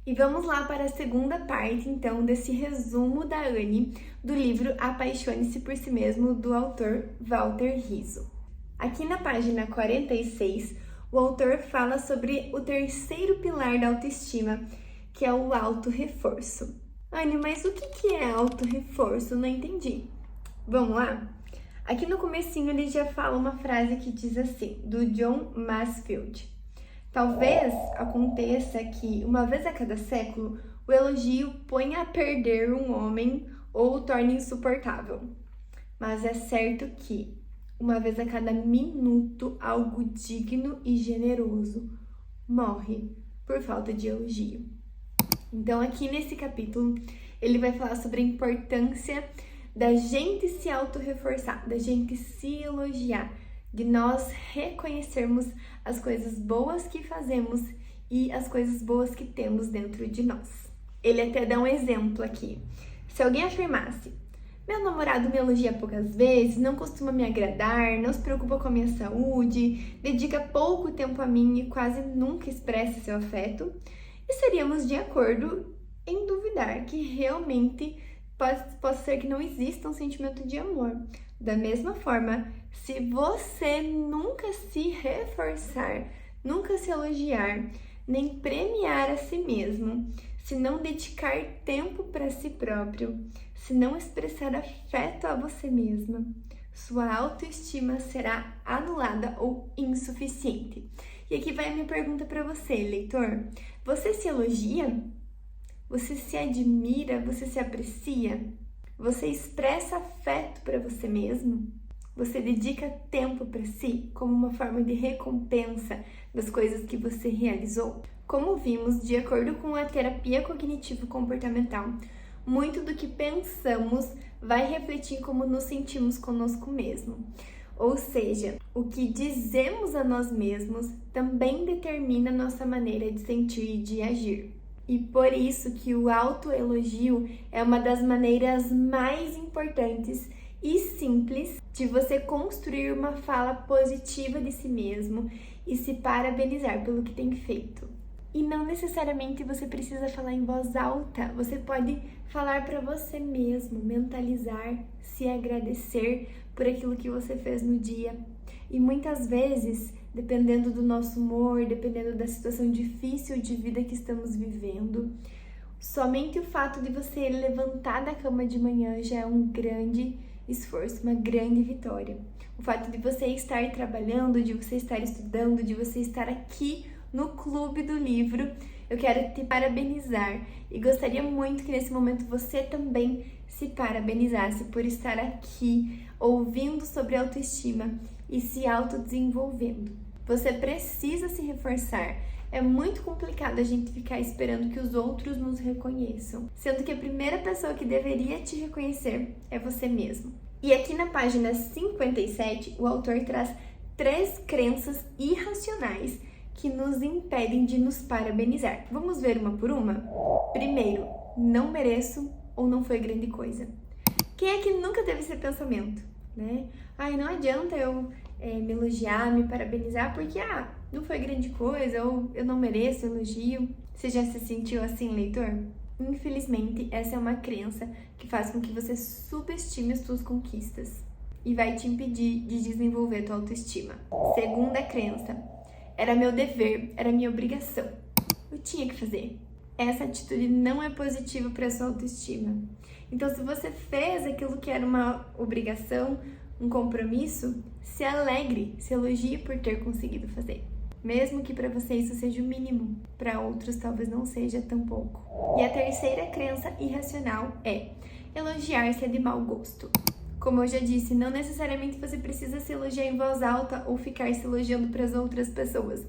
E vamos lá para a segunda parte, então, desse resumo da Anne do livro Apaixone-se por Si Mesmo, do autor Walter Rizzo. Aqui na página 46, o autor fala sobre o terceiro pilar da autoestima, que é o autorreforço. Anne, mas o que é autorreforço? Não entendi. Vamos lá? Aqui no comecinho ele já fala uma frase que diz assim, do John Masefield. Talvez aconteça que, uma vez a cada século, o elogio ponha a perder um homem ou o torne insuportável. Mas é certo que, uma vez a cada minuto, algo digno e generoso morre por falta de elogio. Então, aqui nesse capítulo, ele vai falar sobre a importância da gente se autorreforçar, da gente se elogiar, de nós reconhecermos as coisas boas que fazemos e as coisas boas que temos dentro de nós. Ele até dá um exemplo aqui. Se alguém afirmasse, meu namorado me elogia poucas vezes, não costuma me agradar, não se preocupa com a minha saúde, dedica pouco tempo a mim e quase nunca expressa seu afeto, estaríamos de acordo em duvidar que realmente pode ser que não exista um sentimento de amor. Da mesma forma, se você nunca se reforçar, nunca se elogiar, nem premiar a si mesmo, se não dedicar tempo para si próprio, se não expressar afeto a você mesma, sua autoestima será anulada ou insuficiente. E aqui vai a minha pergunta para você, leitor. Você se elogia? Você se admira? Você se aprecia? Você expressa afeto para você mesmo? Você dedica tempo para si como uma forma de recompensa das coisas que você realizou? Como vimos, de acordo com a terapia cognitivo-comportamental, muito do que pensamos vai refletir como nos sentimos conosco mesmo. Ou seja, o que dizemos a nós mesmos também determina nossa maneira de sentir e de agir. E por isso que o autoelogio é uma das maneiras mais importantes e simples de você construir uma fala positiva de si mesmo e se parabenizar pelo que tem feito. E não necessariamente você precisa falar em voz alta, você pode falar para você mesmo, mentalizar, se agradecer por aquilo que você fez no dia. E muitas vezes, dependendo do nosso humor, dependendo da situação difícil de vida que estamos vivendo, somente o fato de você levantar da cama de manhã já é um grande esforço, uma grande vitória. O fato de você estar trabalhando, de você estar estudando, de você estar aqui no Clube do Livro, eu quero te parabenizar e gostaria muito que nesse momento você também se parabenizasse por estar aqui ouvindo sobre autoestima e se autodesenvolvendo. Você precisa se reforçar. É muito complicado a gente ficar esperando que os outros nos reconheçam, sendo que a primeira pessoa que deveria te reconhecer é você mesmo. E aqui na página 57, o autor traz 3 crenças irracionais que nos impedem de nos parabenizar. Vamos ver uma por uma? Primeiro, não mereço ou não foi grande coisa. Quem é que nunca teve esse pensamento, né? Ai, não adianta eu me elogiar, me parabenizar, porque não foi grande coisa, ou eu não mereço elogio. Você já se sentiu assim, leitor? Infelizmente, essa é uma crença que faz com que você subestime as suas conquistas e vai te impedir de desenvolver a tua autoestima. Segunda crença, era meu dever, era minha obrigação. Eu tinha que fazer. Essa atitude não é positiva para a sua autoestima. Então, se você fez aquilo que era uma obrigação, um compromisso, se alegre, se elogie por ter conseguido fazer. Mesmo que para você isso seja o mínimo, para outros talvez não seja tão pouco. E a terceira crença irracional é elogiar-se é de mau gosto. Como eu já disse, não necessariamente você precisa se elogiar em voz alta ou ficar se elogiando para as outras pessoas.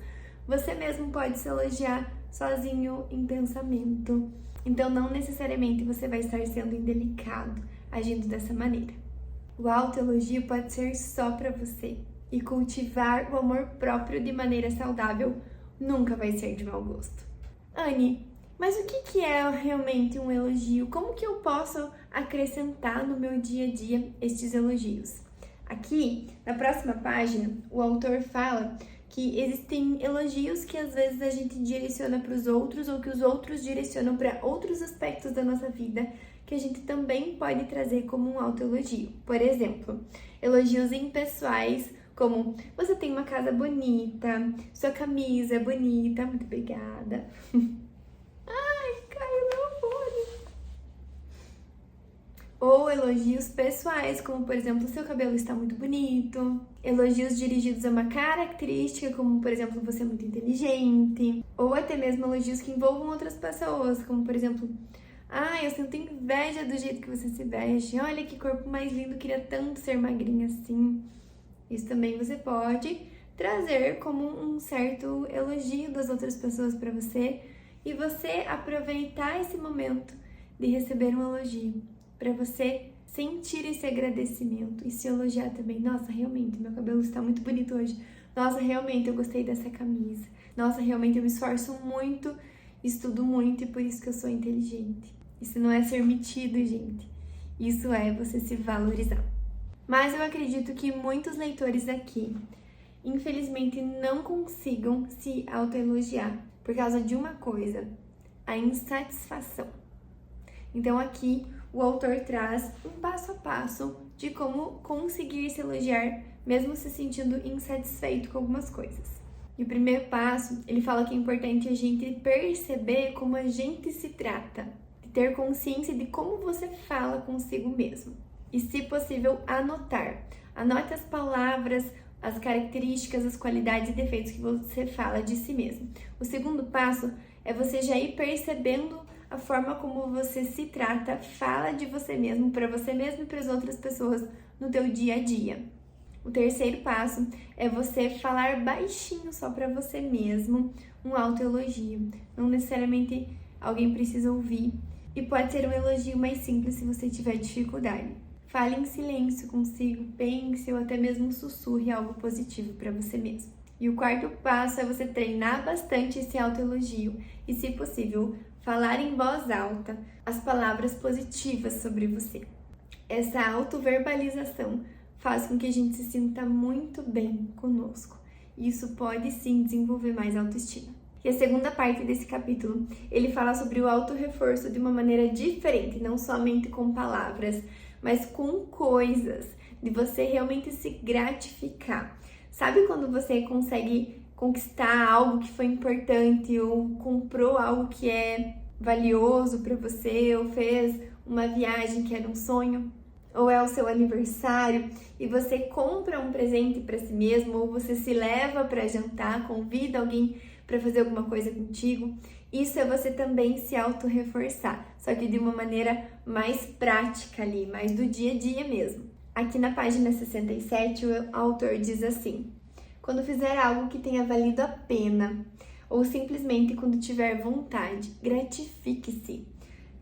Você mesmo pode se elogiar sozinho em pensamento. Então, não necessariamente você vai estar sendo indelicado agindo dessa maneira. O autoelogio pode ser só para você. E cultivar o amor próprio de maneira saudável nunca vai ser de mau gosto. Anne, mas o que é realmente um elogio? Como que eu posso acrescentar no meu dia a dia estes elogios? Aqui, na próxima página, o autor fala que existem elogios que às vezes a gente direciona para os outros ou que os outros direcionam para outros aspectos da nossa vida que a gente também pode trazer como um autoelogio. Por exemplo, elogios impessoais, como você tem uma casa bonita, sua camisa é bonita, muito obrigada. Ai, caiu meu fone. Ou elogios pessoais, como por exemplo, seu cabelo está muito bonito. Elogios dirigidos a uma característica, como por exemplo, você é muito inteligente. Ou até mesmo elogios que envolvam outras pessoas, como por exemplo, eu sinto inveja do jeito que você se veste. Olha que corpo mais lindo, queria tanto ser magrinha assim. Isso também você pode trazer como um certo elogio das outras pessoas para você e você aproveitar esse momento de receber um elogio para você sentir esse agradecimento e se elogiar também. Nossa, realmente, meu cabelo está muito bonito hoje. Nossa, realmente, eu gostei dessa camisa. Nossa, realmente, eu me esforço muito, estudo muito e por isso que eu sou inteligente. Isso não é ser metido, gente. Isso é você se valorizar. Mas eu acredito que muitos leitores aqui, infelizmente, não consigam se autoelogiar por causa de uma coisa, a insatisfação. Então aqui o autor traz um passo a passo de como conseguir se elogiar mesmo se sentindo insatisfeito com algumas coisas. E o primeiro passo, ele fala que é importante a gente perceber como a gente se trata, de ter consciência de como você fala consigo mesmo. E, se possível, anotar. Anote as palavras, as características, as qualidades e defeitos que você fala de si mesmo. O segundo passo é você já ir percebendo a forma como você se trata, fala de você mesmo, para você mesmo e para as outras pessoas no teu dia a dia. O terceiro passo é você falar baixinho só para você mesmo, um autoelogio. Não necessariamente alguém precisa ouvir. E pode ser um elogio mais simples se você tiver dificuldade. Fale em silêncio consigo, pense ou até mesmo sussurre algo positivo para você mesmo. E o quarto passo é você treinar bastante esse autoelogio e, se possível, falar em voz alta as palavras positivas sobre você. Essa autoverbalização faz com que a gente se sinta muito bem conosco. E isso pode sim desenvolver mais autoestima. E a segunda parte desse capítulo, ele fala sobre o autorreforço de uma maneira diferente, não somente com palavras, mas com coisas, de você realmente se gratificar. Sabe quando você consegue conquistar algo que foi importante ou comprou algo que é valioso para você ou fez uma viagem que era um sonho? Ou é o seu aniversário e você compra um presente para si mesmo ou você se leva para jantar, convida alguém para fazer alguma coisa contigo. Isso é você também se auto-reforçar, só que de uma maneira mais prática ali, mais do dia a dia mesmo. Aqui na página 67, o autor diz assim: quando fizer algo que tenha valido a pena, ou simplesmente quando tiver vontade, gratifique-se.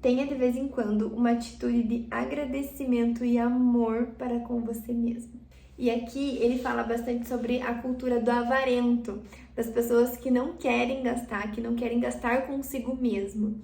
Tenha de vez em quando uma atitude de agradecimento e amor para com você mesmo. E aqui ele fala bastante sobre a cultura do avarento, das pessoas que não querem gastar consigo mesmo.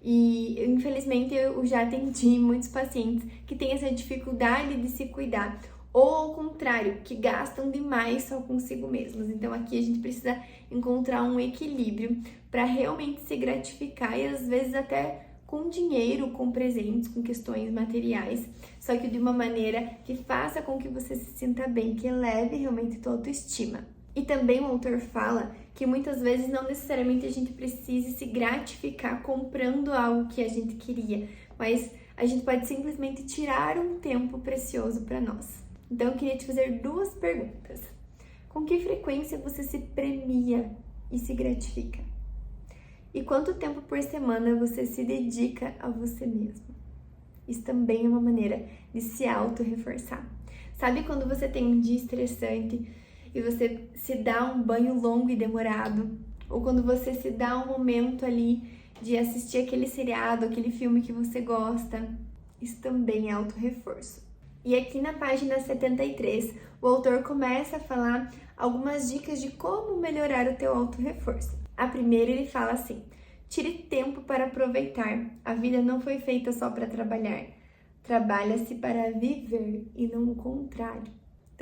E infelizmente eu já atendi muitos pacientes que têm essa dificuldade de se cuidar, ou ao contrário, que gastam demais só consigo mesmos. Então aqui a gente precisa encontrar um equilíbrio para realmente se gratificar e às vezes até com dinheiro, com presentes, com questões materiais, só que de uma maneira que faça com que você se sinta bem, que eleve realmente tua autoestima. E também o autor fala que muitas vezes não necessariamente a gente precise se gratificar comprando algo que a gente queria, mas a gente pode simplesmente tirar um tempo precioso para nós. Então eu queria te fazer duas perguntas. Com que frequência você se premia e se gratifica? E quanto tempo por semana você se dedica a você mesmo? Isso também é uma maneira de se auto-reforçar. Sabe quando você tem um dia estressante e você se dá um banho longo e demorado? Ou quando você se dá um momento ali de assistir aquele seriado, aquele filme que você gosta? Isso também é auto-reforço. E aqui na página 73, o autor começa a falar algumas dicas de como melhorar o teu auto-reforço. A primeira, ele fala assim: tire tempo para aproveitar. A vida não foi feita só para trabalhar. Trabalha-se para viver e não o contrário.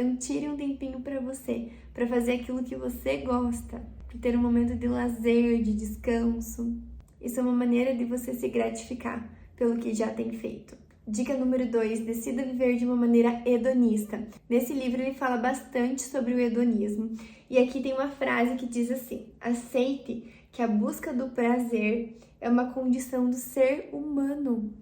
Então tire um tempinho para você, para fazer aquilo que você gosta, para ter um momento de lazer, de descanso. Isso é uma maneira de você se gratificar pelo que já tem feito. Dica número 2, decida viver de uma maneira hedonista. Nesse livro ele fala bastante sobre o hedonismo. E aqui tem uma frase que diz assim: aceite que a busca do prazer é uma condição do ser humano.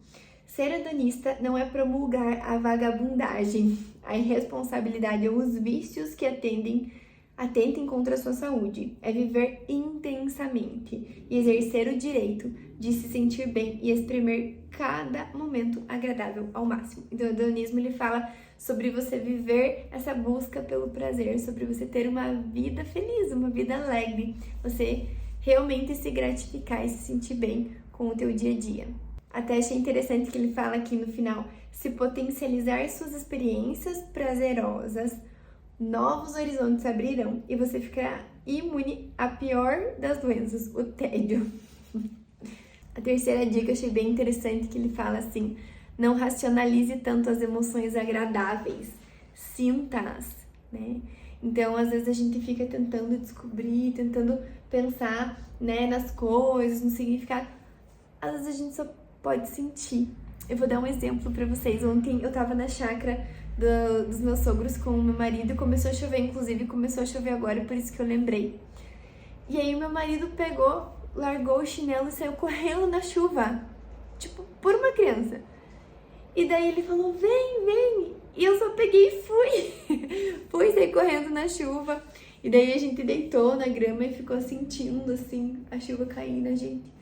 Ser hedonista não é promulgar a vagabundagem, a irresponsabilidade ou os vícios que atentem contra a sua saúde. É viver intensamente e exercer o direito de se sentir bem e exprimir cada momento agradável ao máximo. Então, o hedonismo ele fala sobre você viver essa busca pelo prazer, sobre você ter uma vida feliz, uma vida alegre, você realmente se gratificar e se sentir bem com o teu dia a dia. Até achei interessante que ele fala aqui no final: se potencializar suas experiências prazerosas, novos horizontes se abrirão e você ficará imune à pior das doenças, o tédio. A terceira dica eu achei bem interessante, que ele fala assim: não racionalize tanto as emoções agradáveis, sinta-as, né? Então, às vezes a gente fica tentando descobrir, tentando pensar, né, nas coisas, no significado. Às vezes a gente só pode sentir. Eu vou dar um exemplo pra vocês. Ontem eu tava na chácara dos meus sogros com o meu marido e começou a chover, inclusive começou a chover agora, por isso que eu lembrei. E aí o meu marido pegou, largou o chinelo e saiu correndo na chuva, tipo, por uma criança. E daí ele falou: vem, vem. E eu só peguei e fui sair correndo na chuva. E daí a gente deitou na grama e ficou sentindo, assim, a chuva caindo na gente.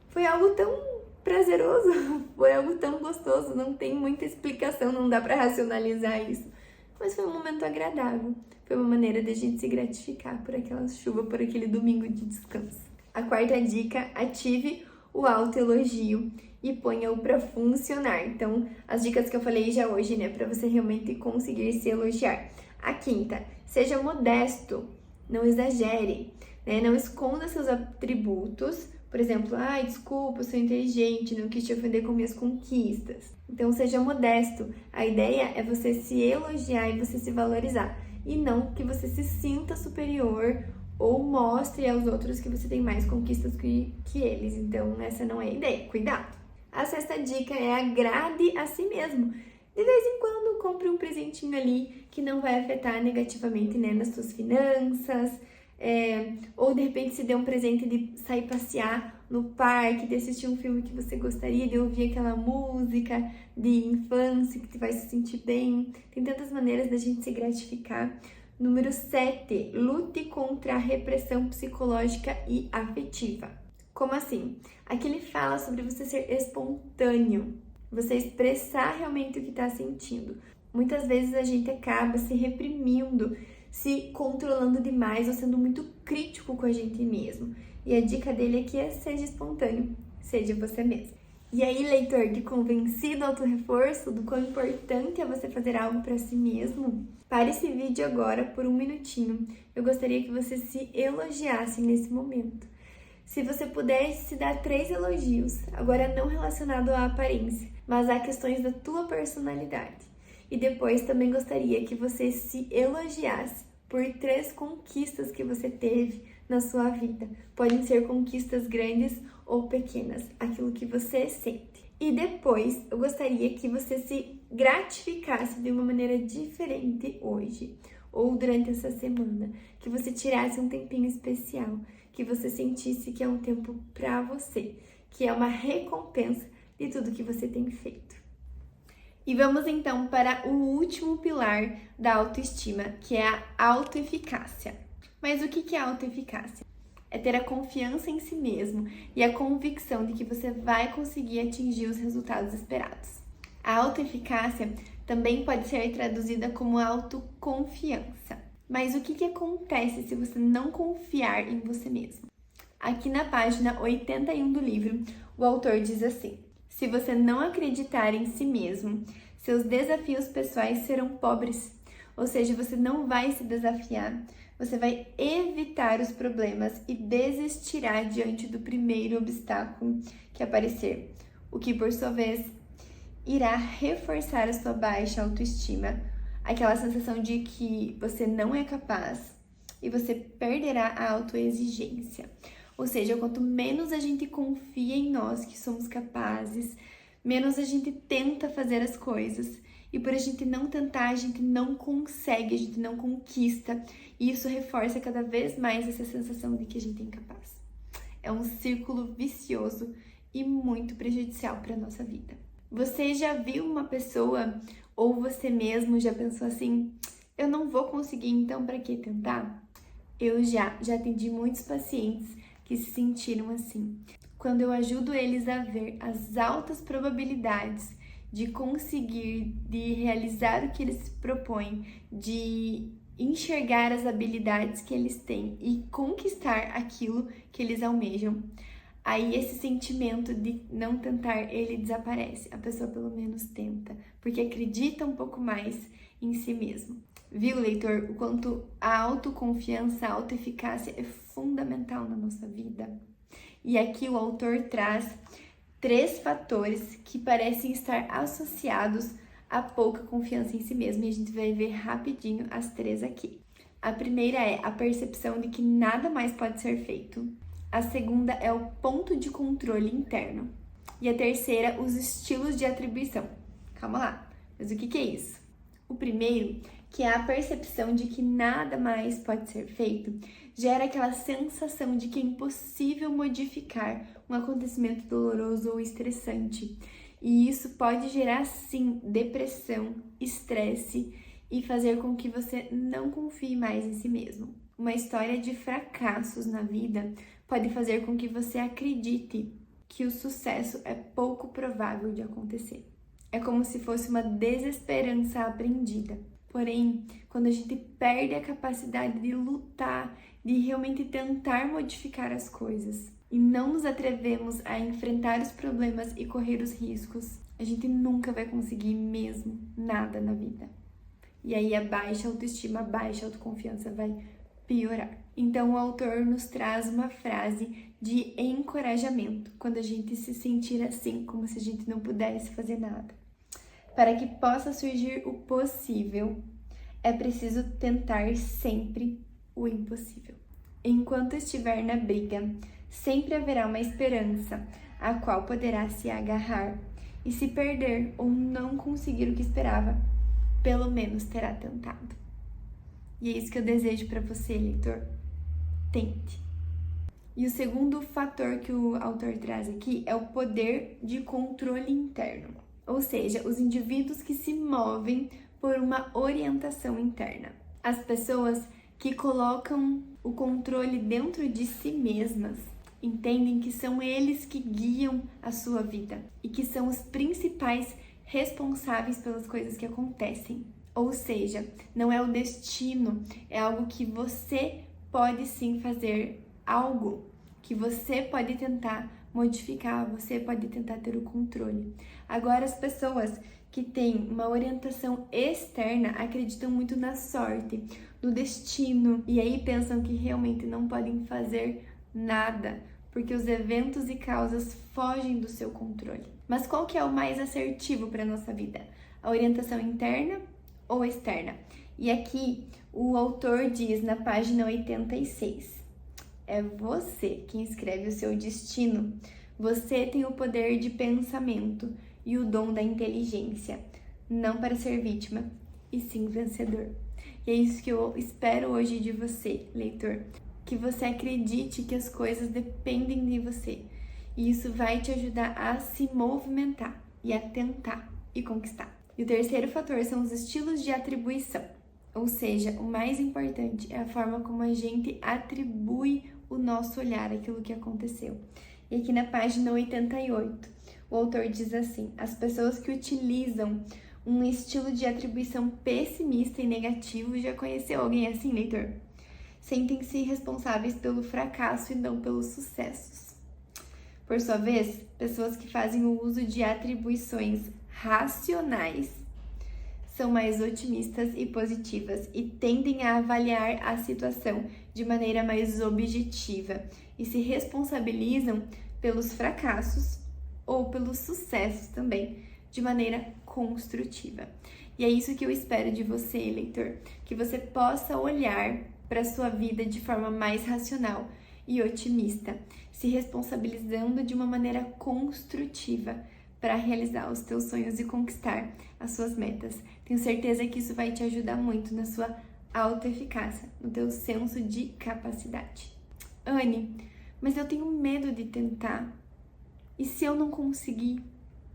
Foi algo tão prazeroso, foi algo tão gostoso, não tem muita explicação, não dá pra racionalizar isso. Mas foi um momento agradável, foi uma maneira da gente se gratificar por aquela chuva, por aquele domingo de descanso. A quarta dica: ative o autoelogio e ponha-o para funcionar. Então, as dicas que eu falei já hoje, né, para você realmente conseguir se elogiar. A quinta: seja modesto, não exagere, né? Não esconda seus atributos. Por exemplo, desculpa, eu sou inteligente, não quis te ofender com minhas conquistas. Então, seja modesto. A ideia é você se elogiar e você se valorizar, e não que você se sinta superior ou mostre aos outros que você tem mais conquistas que eles. Então, essa não é a ideia. Cuidado! A sexta dica é: agrade a si mesmo. De vez em quando, compre um presentinho ali que não vai afetar negativamente, né, nas suas finanças. Ou de repente se dê um presente de sair passear no parque, de assistir um filme que você gostaria, de ouvir aquela música de infância que te vai se sentir bem. Tem tantas maneiras da gente se gratificar. Número 7, lute contra a repressão psicológica e afetiva. Como assim? Aqui ele fala sobre você ser espontâneo, você expressar realmente o que está sentindo. Muitas vezes a gente acaba se reprimindo, se controlando demais ou sendo muito crítico com a gente mesmo. E a dica dele aqui é: seja espontâneo, seja você mesmo. E aí, leitor de convencido auto-reforço do quão importante é você fazer algo para si mesmo? Pare esse vídeo agora por um minutinho. Eu gostaria que você se elogiasse nesse momento. Se você pudesse se dar 3 elogios, agora não relacionado à aparência, mas a questões da tua personalidade. E depois também gostaria que você se elogiasse por 3 conquistas que você teve na sua vida. Podem ser conquistas grandes ou pequenas, aquilo que você sente. E depois eu gostaria que você se gratificasse de uma maneira diferente hoje ou durante essa semana, que você tirasse um tempinho especial, que você sentisse que é um tempo para você, que é uma recompensa de tudo que você tem feito. E vamos então para o último pilar da autoestima, que é a autoeficácia. Mas o que é autoeficácia? É ter a confiança em si mesmo e a convicção de que você vai conseguir atingir os resultados esperados. A autoeficácia também pode ser traduzida como autoconfiança. Mas o que acontece se você não confiar em você mesmo? Aqui na página 81 do livro, o autor diz assim: se você não acreditar em si mesmo, seus desafios pessoais serão pobres. Ou seja, você não vai se desafiar, você vai evitar os problemas e desistirá diante do primeiro obstáculo que aparecer, o que, por sua vez, irá reforçar a sua baixa autoestima, aquela sensação de que você não é capaz e você perderá a autoexigência. Ou seja, quanto menos a gente confia em nós que somos capazes, menos a gente tenta fazer as coisas. E por a gente não tentar, a gente não consegue, a gente não conquista. E isso reforça cada vez mais essa sensação de que a gente é incapaz. É um círculo vicioso e muito prejudicial para a nossa vida. Você já viu uma pessoa ou você mesmo já pensou assim: eu não vou conseguir, então para que tentar? Eu já atendi muitos pacientes que se sentiram assim. Quando eu ajudo eles a ver as altas probabilidades de conseguir, de realizar o que eles se propõem, de enxergar as habilidades que eles têm e conquistar aquilo que eles almejam, aí esse sentimento de não tentar, ele desaparece. A pessoa pelo menos tenta, porque acredita um pouco mais em si mesmo. Viu, leitor, o quanto a autoconfiança, a autoeficácia é fundamental na nossa vida? E aqui o autor traz 3 fatores que parecem estar associados a pouca confiança em si mesmo, e a gente vai ver rapidinho as 3 aqui. A primeira é a percepção de que nada mais pode ser feito. A segunda é o ponto de controle interno. E a terceira, os estilos de atribuição. Calma lá, mas o que é isso? O primeiro, que é a percepção de que nada mais pode ser feito, gera aquela sensação de que é impossível modificar um acontecimento doloroso ou estressante. E isso pode gerar, sim, depressão, estresse e fazer com que você não confie mais em si mesmo. Uma história de fracassos na vida pode fazer com que você acredite que o sucesso é pouco provável de acontecer. É como se fosse uma desesperança aprendida. Porém, quando a gente perde a capacidade de lutar, de realmente tentar modificar as coisas e não nos atrevemos a enfrentar os problemas e correr os riscos, a gente nunca vai conseguir mesmo nada na vida. E aí a baixa autoestima, a baixa autoconfiança vai piorar. Então o autor nos traz uma frase de encorajamento quando a gente se sentir assim, como se a gente não pudesse fazer nada. Para que possa surgir o possível, é preciso tentar sempre o impossível. Enquanto estiver na briga, sempre haverá uma esperança a qual poderá se agarrar, e se perder ou não conseguir o que esperava, pelo menos terá tentado. E é isso que eu desejo para você, leitor. Tente. E o segundo fator que o autor traz aqui é o poder de controle interno. Ou seja, os indivíduos que se movem por uma orientação interna. As pessoas que colocam o controle dentro de si mesmas entendem que são eles que guiam a sua vida e que são os principais responsáveis pelas coisas que acontecem. Ou seja, não é o destino, é algo que você pode sim fazer, algo que você pode tentar modificar, você pode tentar ter o controle. Agora, as pessoas que têm uma orientação externa acreditam muito na sorte, no destino, e aí pensam que realmente não podem fazer nada, porque os eventos e causas fogem do seu controle. Mas qual que é o mais assertivo para a nossa vida? A orientação interna ou externa? E aqui o autor diz na página 86: é você quem escreve o seu destino. Você tem o poder de pensamento e o dom da inteligência, não para ser vítima, e sim vencedor. E é isso que eu espero hoje de você, leitor, que você acredite que as coisas dependem de você, e isso vai te ajudar a se movimentar e a tentar e conquistar. E o terceiro fator são os estilos de atribuição, ou seja, o mais importante é a forma como a gente atribui o nosso olhar àquilo que aconteceu. E aqui na página 88, o autor diz assim: as pessoas que utilizam um estilo de atribuição pessimista e negativo, já conheceu alguém assim, leitor? Sentem-se responsáveis pelo fracasso e não pelos sucessos. Por sua vez, pessoas que fazem o uso de atribuições racionais são mais otimistas e positivas e tendem a avaliar a situação de maneira mais objetiva e se responsabilizam pelos fracassos ou pelos sucessos também de maneira construtiva. E é isso que eu espero de você, leitor, que você possa olhar para a sua vida de forma mais racional e otimista, se responsabilizando de uma maneira construtiva para realizar os teus sonhos e conquistar as suas metas. Tenho certeza que isso vai te ajudar muito na sua autoeficácia, no teu senso de capacidade. Anne, mas eu tenho medo de tentar. E se eu não conseguir?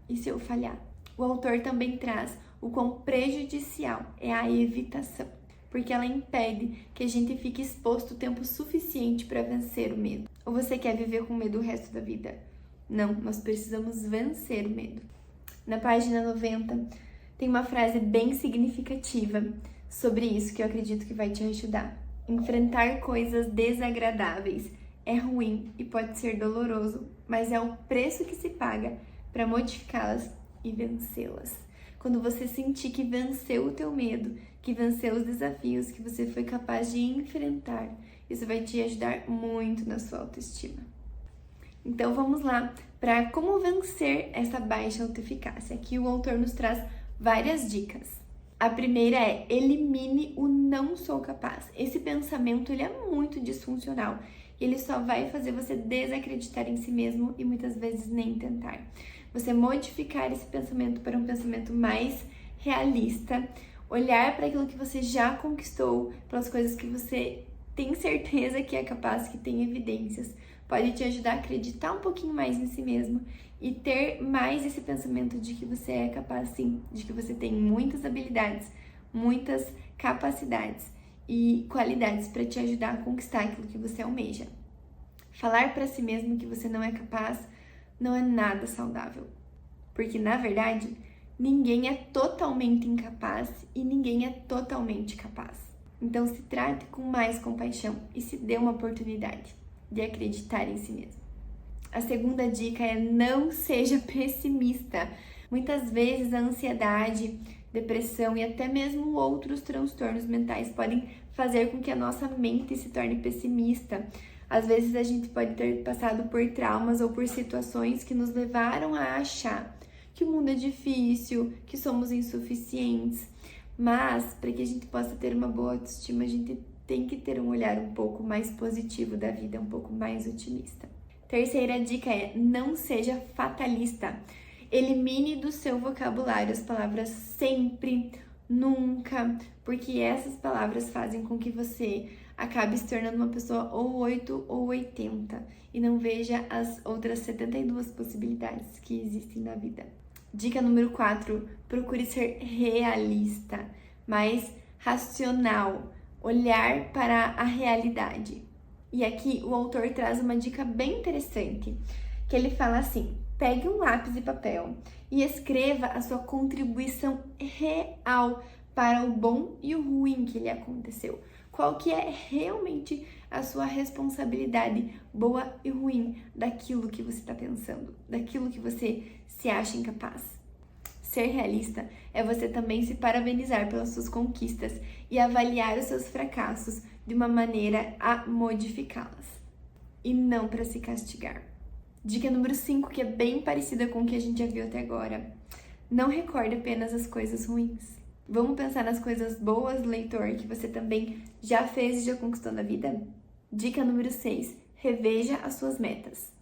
E se eu falhar? O autor também traz o quão prejudicial é a evitação, porque ela impede que a gente fique exposto o tempo suficiente para vencer o medo. Ou você quer viver com medo o resto da vida? Não, nós precisamos vencer o medo. Na página 90, tem uma frase bem significativa sobre isso que eu acredito que vai te ajudar. Enfrentar coisas desagradáveis é ruim e pode ser doloroso, mas é o preço que se paga para modificá-las e vencê-las. Quando você sentir que venceu o teu medo, que venceu os desafios que você foi capaz de enfrentar, isso vai te ajudar muito na sua autoestima. Então vamos lá para como vencer essa baixa autoeficácia. Aqui o autor nos traz várias dicas. A primeira é: elimine o não sou capaz. Esse pensamento ele é muito disfuncional. Ele só vai fazer você desacreditar em si mesmo e muitas vezes nem tentar. Você modificar esse pensamento para um pensamento mais realista, olhar para aquilo que você já conquistou, pelas coisas que você tem certeza que é capaz, que tem evidências, pode te ajudar a acreditar um pouquinho mais em si mesmo e ter mais esse pensamento de que você é capaz sim, de que você tem muitas habilidades, muitas capacidades e qualidades para te ajudar a conquistar aquilo que você almeja. Falar para si mesmo que você não é capaz não é nada saudável, porque na verdade ninguém é totalmente incapaz e ninguém é totalmente capaz. Então se trate com mais compaixão e se dê uma oportunidade de acreditar em si mesmo. A segunda dica é: não seja pessimista. Muitas vezes a ansiedade, depressão e até mesmo outros transtornos mentais podem fazer com que a nossa mente se torne pessimista. Às vezes a gente pode ter passado por traumas ou por situações que nos levaram a achar que o mundo é difícil, que somos insuficientes. Mas para que a gente possa ter uma boa autoestima, a gente tem que ter um olhar um pouco mais positivo da vida, um pouco mais otimista. Terceira dica é: não seja fatalista. Elimine do seu vocabulário as palavras sempre, nunca, porque essas palavras fazem com que você acabe se tornando uma pessoa ou 8 ou 80 e não veja as outras 72 possibilidades que existem na vida. Dica número 4, procure ser realista, mais racional, olhar para a realidade. E aqui o autor traz uma dica bem interessante, que ele fala assim: pegue um lápis e papel e escreva a sua contribuição real para o bom e o ruim que lhe aconteceu. Qual que é realmente a sua responsabilidade boa e ruim daquilo que você está pensando, daquilo que você se acha incapaz. Ser realista é você também se parabenizar pelas suas conquistas e avaliar os seus fracassos de uma maneira a modificá-las e não para se castigar. Dica número 5, que é bem parecida com o que a gente já viu até agora: não recorde apenas as coisas ruins. Vamos pensar nas coisas boas, leitor, que você também já fez e já conquistou na vida? Dica número 6, reveja as suas metas.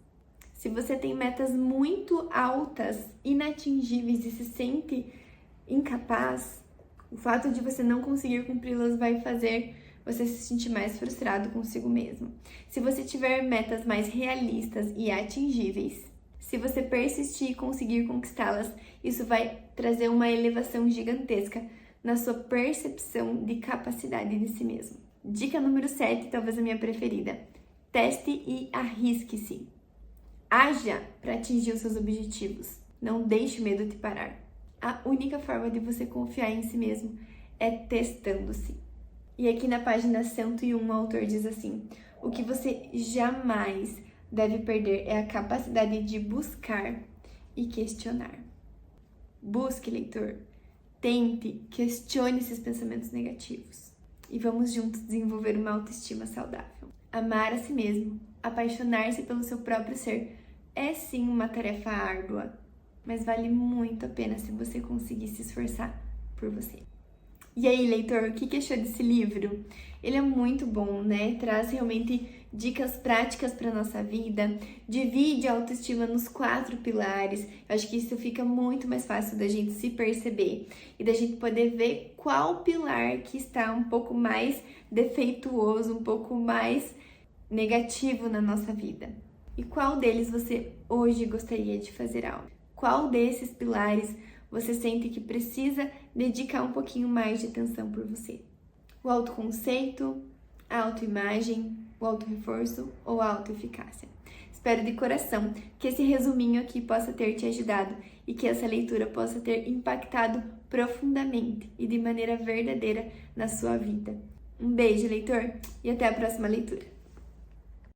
Se você tem metas muito altas, inatingíveis e se sente incapaz, o fato de você não conseguir cumpri-las vai fazer você se sentir mais frustrado consigo mesmo. Se você tiver metas mais realistas e atingíveis, se você persistir e conseguir conquistá-las, isso vai trazer uma elevação gigantesca na sua percepção de capacidade de si mesmo. Dica número 7, talvez a minha preferida: teste e arrisque-se. Haja para atingir os seus objetivos. Não deixe o medo te parar. A única forma de você confiar em si mesmo é testando-se. E aqui na página 101, o autor diz assim: o que você jamais deve perder é a capacidade de buscar e questionar. Busque, leitor. Tente, questione esses pensamentos negativos. E vamos juntos desenvolver uma autoestima saudável. Amar a si mesmo, apaixonar-se pelo seu próprio ser, é sim uma tarefa árdua, mas vale muito a pena se você conseguir se esforçar por você. E aí, leitor, o que achou desse livro? Ele é muito bom, né? Traz realmente dicas práticas para nossa vida, divide a autoestima nos 4 pilares. Eu acho que isso fica muito mais fácil da gente se perceber e da gente poder ver qual pilar que está um pouco mais defeituoso, um pouco mais negativo na nossa vida. E qual deles você hoje gostaria de fazer algo? Qual desses pilares você sente que precisa dedicar um pouquinho mais de atenção por você? O autoconceito, a autoimagem, o autorreforço ou a autoeficácia? Espero de coração que esse resuminho aqui possa ter te ajudado e que essa leitura possa ter impactado profundamente e de maneira verdadeira na sua vida. Um beijo, leitor, e até a próxima leitura!